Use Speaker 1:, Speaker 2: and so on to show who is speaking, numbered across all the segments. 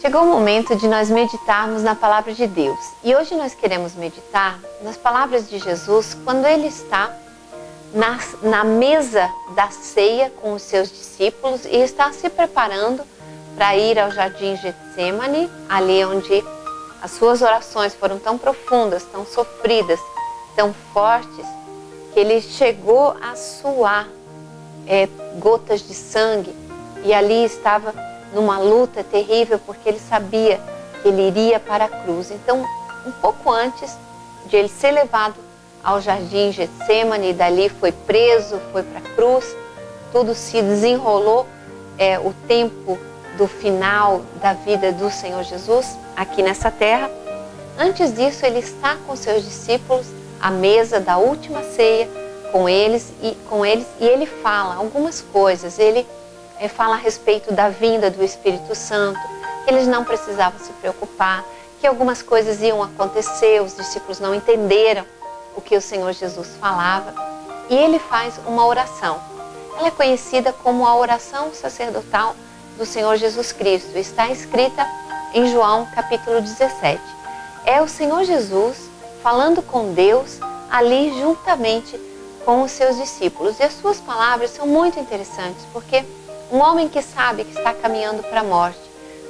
Speaker 1: Chegou o momento de nós meditarmos na palavra de Deus. E hoje nós queremos meditar nas palavras de Jesus quando ele está na mesa da ceia com os seus discípulos e está se preparando para ir ao jardim Getsêmani, ali onde as suas orações foram tão profundas, tão sofridas, tão fortes, que ele chegou a suar gotas de sangue e ali estava numa luta terrível porque ele sabia que ele iria para a cruz. Então, um pouco antes de ele ser levado ao jardim Getsêmani, dali foi preso, foi para a cruz, tudo se desenrolou, o tempo do final da vida do Senhor Jesus aqui nessa terra. Antes disso, ele está com seus discípulos à mesa da última ceia com eles e ele fala algumas coisas. Ele fala a respeito da vinda do Espírito Santo, que eles não precisavam se preocupar, que algumas coisas iam acontecer, os discípulos não entenderam o que o Senhor Jesus falava. E ele faz uma oração. Ela é conhecida como a oração sacerdotal do Senhor Jesus Cristo. Está escrita em João capítulo 17. É o Senhor Jesus falando com Deus ali juntamente com os seus discípulos. E as suas palavras são muito interessantes, porque um homem que sabe que está caminhando para a morte,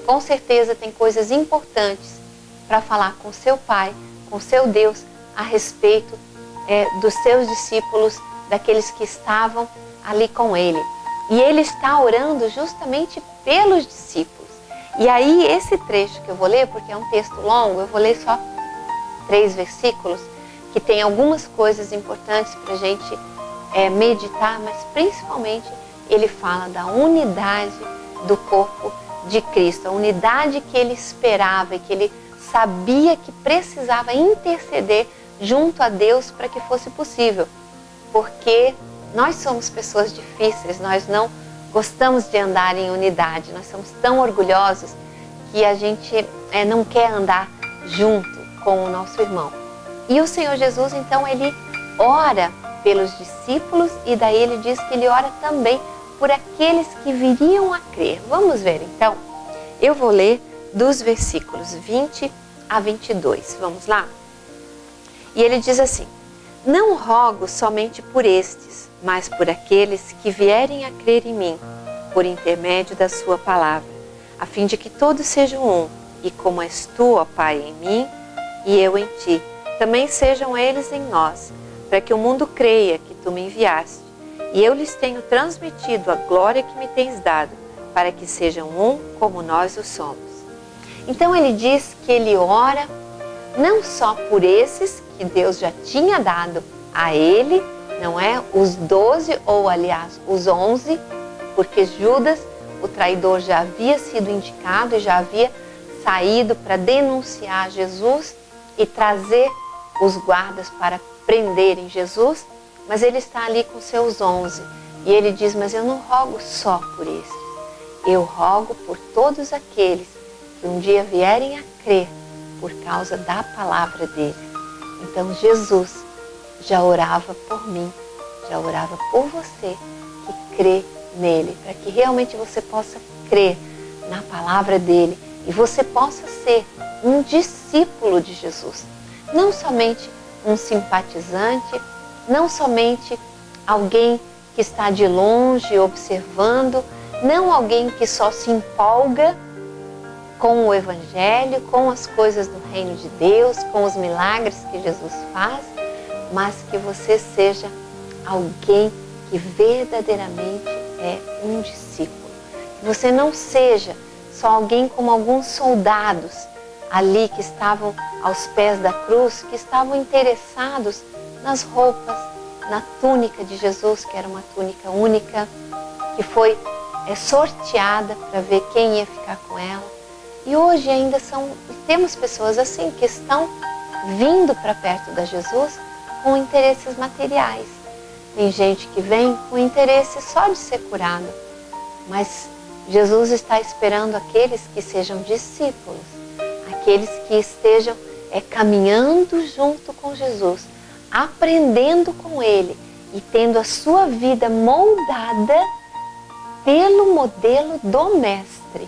Speaker 1: com certeza tem coisas importantes para falar com seu Pai, com seu Deus, a respeito dos seus discípulos, daqueles que estavam ali com ele. E ele está orando justamente pelos discípulos. E aí esse trecho que eu vou ler, porque é um texto longo, eu vou ler só 3 versículos, que tem algumas coisas importantes para a gente meditar, mas principalmente ele fala da unidade do corpo de Cristo, a unidade que ele esperava e que ele sabia que precisava interceder junto a Deus para que fosse possível. Porque nós somos pessoas difíceis, nós não gostamos de andar em unidade, nós somos tão orgulhosos que a gente não quer andar junto com o nosso irmão. E o Senhor Jesus, então, ele ora pelos discípulos e daí ele diz que ele ora também por aqueles que viriam a crer. Vamos ver então? Eu vou ler dos versículos 20 a 22. Vamos lá? E ele diz assim: não rogo somente por estes, mas por aqueles que vierem a crer em mim, por intermédio da sua palavra, a fim de que todos sejam um, e como és tu, ó Pai, em mim, e eu em ti, também sejam eles em nós, para que o mundo creia que tu me enviaste. E eu lhes tenho transmitido a glória que me tens dado, para que sejam um como nós o somos. Então ele diz que ele ora não só por esses que Deus já tinha dado a ele, não é? Os 12, ou aliás, os 11, porque Judas, o traidor, já havia sido indicado e já havia saído para denunciar Jesus e trazer os guardas para prenderem Jesus, mas ele está ali com seus 11. E ele diz, mas eu não rogo só por estes, eu rogo por todos aqueles que um dia vierem a crer por causa da palavra dele. Então Jesus já orava por mim, já orava por você que crê nele, para que realmente você possa crer na palavra dele e você possa ser um discípulo de Jesus. Não somente um simpatizante, não somente alguém que está de longe observando, não alguém que só se empolga com o Evangelho, com as coisas do reino de Deus, com os milagres que Jesus faz, mas que você seja alguém que verdadeiramente é um discípulo. Que você não seja só alguém como alguns soldados ali que estavam aos pés da cruz, que estavam interessados nas roupas, na túnica de Jesus, que era uma túnica única, que foi sorteada para ver quem ia ficar com ela. E hoje ainda temos pessoas assim que estão vindo para perto de Jesus com interesses materiais. Tem gente que vem com interesse só de ser curado, mas Jesus está esperando aqueles que sejam discípulos, aqueles que estejam caminhando junto com Jesus, aprendendo com Ele e tendo a sua vida moldada pelo modelo do Mestre.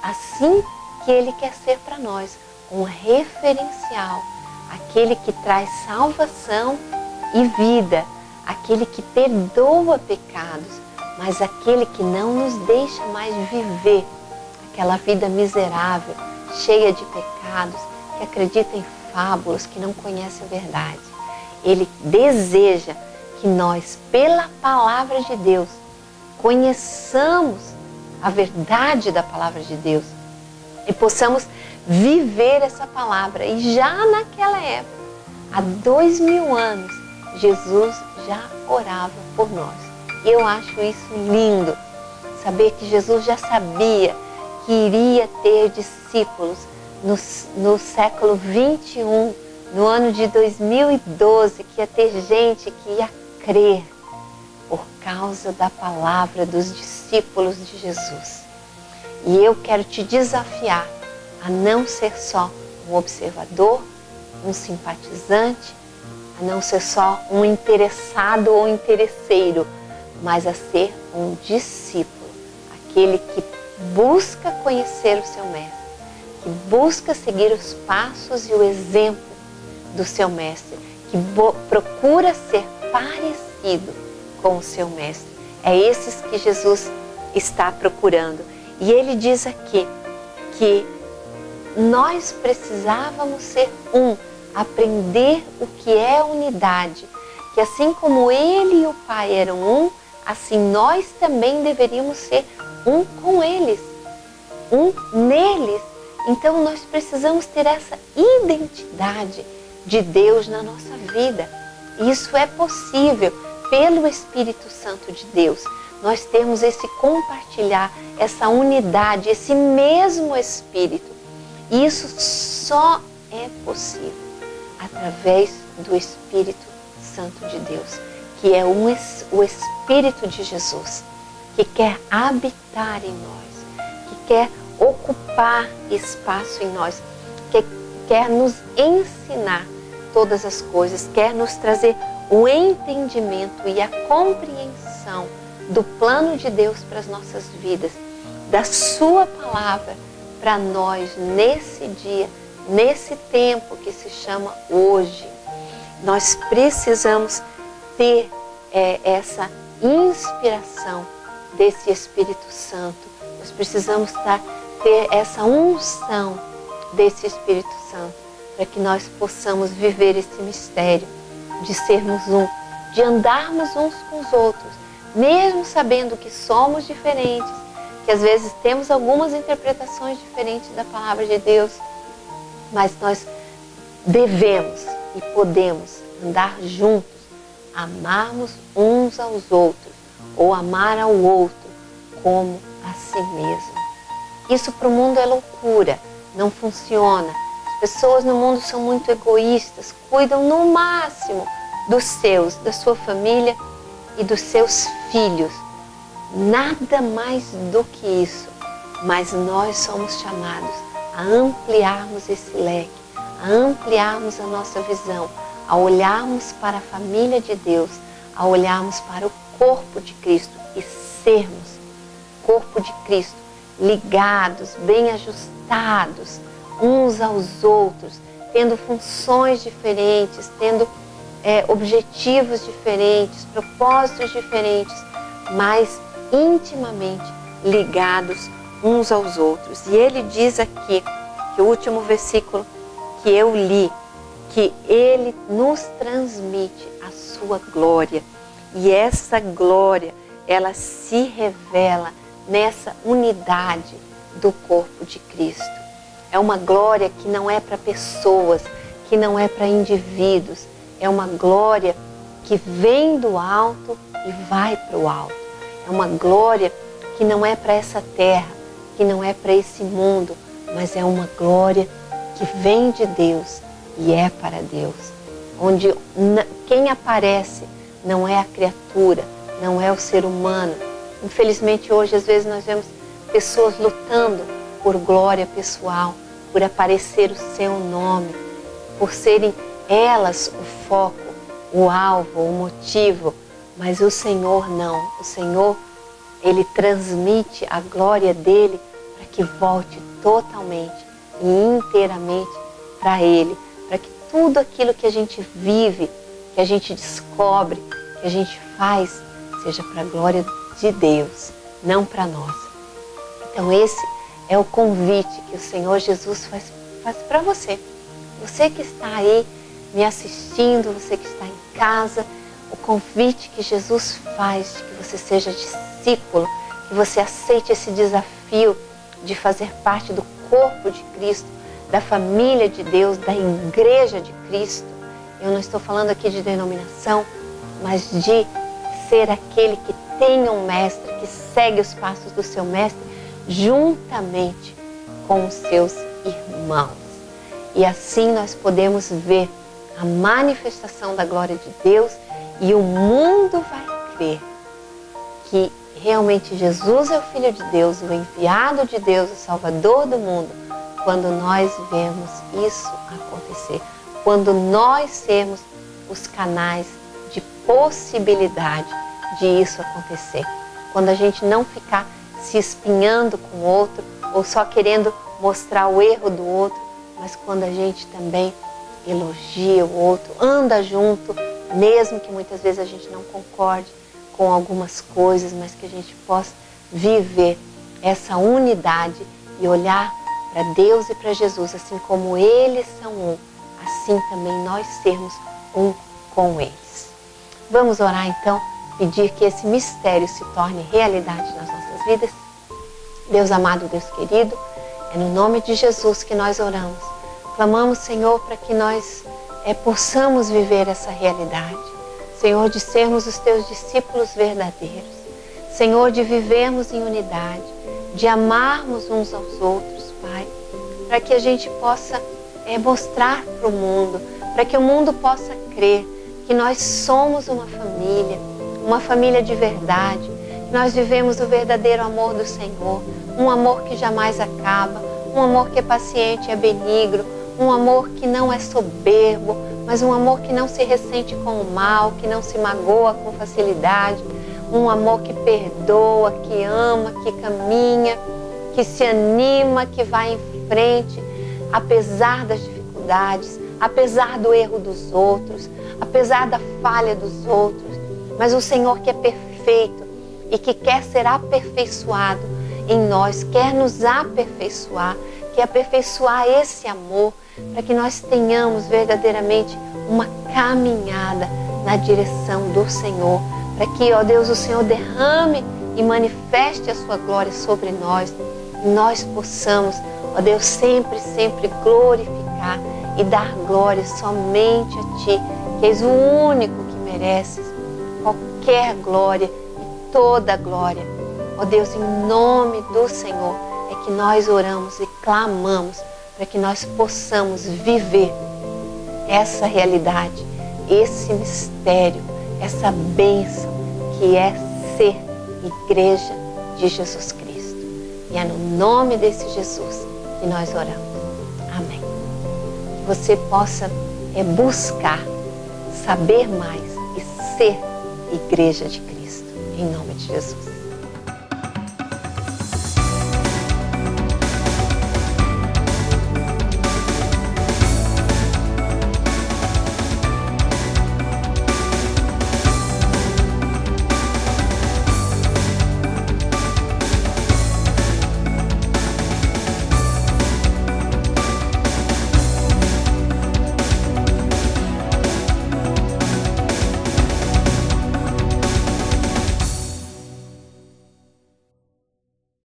Speaker 1: Assim que Ele quer ser para nós, um referencial, aquele que traz salvação e vida, aquele que perdoa pecados, mas aquele que não nos deixa mais viver aquela vida miserável, cheia de pecados, que acredita em fábulas, que não conhece a verdade. Ele deseja que nós, pela palavra de Deus, conheçamos a verdade da palavra de Deus e possamos viver essa palavra. E já naquela época, há 2000 anos, Jesus já orava por nós. E eu acho isso lindo, saber que Jesus já sabia que iria ter discípulos no século 21, no ano de 2012, que ia ter gente que ia crer por causa da palavra dos discípulos de Jesus. E eu quero te desafiar a não ser só um observador, um simpatizante, a não ser só um interessado ou interesseiro, mas a ser um discípulo, aquele que busca conhecer o seu mestre, que busca seguir os passos e o exemplo do seu mestre, que procura ser parecido com o seu mestre. É esses que Jesus está procurando. E ele diz aqui que nós precisávamos ser um, aprender o que é unidade, que assim como ele e o Pai eram um, assim nós também deveríamos ser um com eles, um neles. Então nós precisamos ter essa identidade de Deus na nossa vida. E isso é possível pelo Espírito Santo de Deus. Nós temos esse compartilhar, essa unidade, esse mesmo Espírito. E isso só é possível através do Espírito Santo de Deus, que é o Espírito de Jesus, que quer habitar em nós, que quer ocupar espaço em nós, que quer nos ensinar todas as coisas, quer nos trazer o entendimento e a compreensão do plano de Deus para as nossas vidas, da sua palavra para nós nesse dia, nesse tempo que se chama hoje. Nós precisamos ter essa inspiração desse Espírito Santo. Nós precisamos ter essa unção desse Espírito Santo para que nós possamos viver esse mistério de sermos um, de andarmos uns com os outros, mesmo sabendo que somos diferentes, que às vezes temos algumas interpretações diferentes da palavra de Deus, mas nós devemos e podemos andar juntos, amarmos uns aos outros, ou amar ao outro como a si mesmo. Isso para o mundo é loucura, não funciona. As pessoas no mundo são muito egoístas, cuidam no máximo dos seus, da sua família e dos seus filhos. Nada mais do que isso. Mas nós somos chamados a ampliarmos esse leque, a ampliarmos a nossa visão, a olharmos para a família de Deus, a olharmos para o corpo de Cristo e sermos corpo de Cristo, ligados, bem ajustados uns aos outros, tendo funções diferentes, tendo objetivos diferentes, propósitos diferentes, mas intimamente ligados uns aos outros. E ele diz aqui, que o último versículo que eu li, que ele nos transmite a sua glória. E essa glória, ela se revela nessa unidade do corpo de Cristo. É uma glória que não é para pessoas, que não é para indivíduos. É uma glória que vem do alto e vai para o alto. É uma glória que não é para essa terra, que não é para esse mundo, mas é uma glória que vem de Deus e é para Deus. Onde quem aparece não é a criatura, não é o ser humano. Infelizmente hoje às vezes nós vemos pessoas lutando por glória pessoal, por aparecer o seu nome, por serem elas o foco, o alvo, o motivo, mas o Senhor não. O Senhor, Ele transmite a glória dele para que volte totalmente e inteiramente para Ele, para que tudo aquilo que a gente vive, que a gente descobre, que a gente faz, seja para a glória de Deus, não para nós. Então esse é o convite que o Senhor Jesus faz para você. Você que está aí me assistindo, você que está em casa, o convite que Jesus faz de que você seja discípulo, que você aceite esse desafio de fazer parte do corpo de Cristo, da família de Deus, da igreja de Cristo. Eu não estou falando aqui de denominação, mas de ser aquele que tem um mestre, que segue os passos do seu mestre, juntamente com os seus irmãos. E assim nós podemos ver a manifestação da glória de Deus e o mundo vai crer que realmente Jesus é o Filho de Deus, o enviado de Deus, o Salvador do mundo, quando nós vemos isso acontecer, quando nós sermos os canais de possibilidade de isso acontecer, quando a gente não ficar se espinhando com o outro ou só querendo mostrar o erro do outro, mas quando a gente também elogia o outro, anda junto, mesmo que muitas vezes a gente não concorde com algumas coisas, mas que a gente possa viver essa unidade e olhar para Deus e para Jesus, assim como eles são um, assim também nós sermos um com eles. Vamos orar então, pedir que esse mistério se torne realidade nas nossas vidas. Deus amado, Deus querido, é no nome de Jesus que nós oramos. Clamamos, Senhor, para que nós possamos viver essa realidade. Senhor, de sermos os Teus discípulos verdadeiros. Senhor, de vivermos em unidade, de amarmos uns aos outros, Pai. Para que a gente possa mostrar para o mundo, para que o mundo possa crer que nós somos uma família de verdade, que nós vivemos o verdadeiro amor do Senhor, um amor que jamais acaba, um amor que é paciente, é benigno, um amor que não é soberbo, mas um amor que não se ressente com o mal, que não se magoa com facilidade, um amor que perdoa, que ama, que caminha, que se anima, que vai em frente, apesar das dificuldades, apesar do erro dos outros, apesar da falha dos outros, mas o Senhor que é perfeito e que quer ser aperfeiçoado em nós, quer nos aperfeiçoar, quer aperfeiçoar esse amor, para que nós tenhamos verdadeiramente uma caminhada na direção do Senhor, para que, ó Deus, o Senhor derrame e manifeste a sua glória sobre nós, e nós possamos, ó Deus, sempre, sempre glorificar e dar glória somente a Ti, que és o único que mereces qualquer glória e toda glória. Ó Deus, em nome do Senhor é que nós oramos e clamamos para que nós possamos viver essa realidade, esse mistério, essa bênção que é ser igreja de Jesus Cristo. E é no nome desse Jesus que nós oramos. Amém. Que você possa buscar saber mais e ser igreja de Cristo. Em nome de Jesus.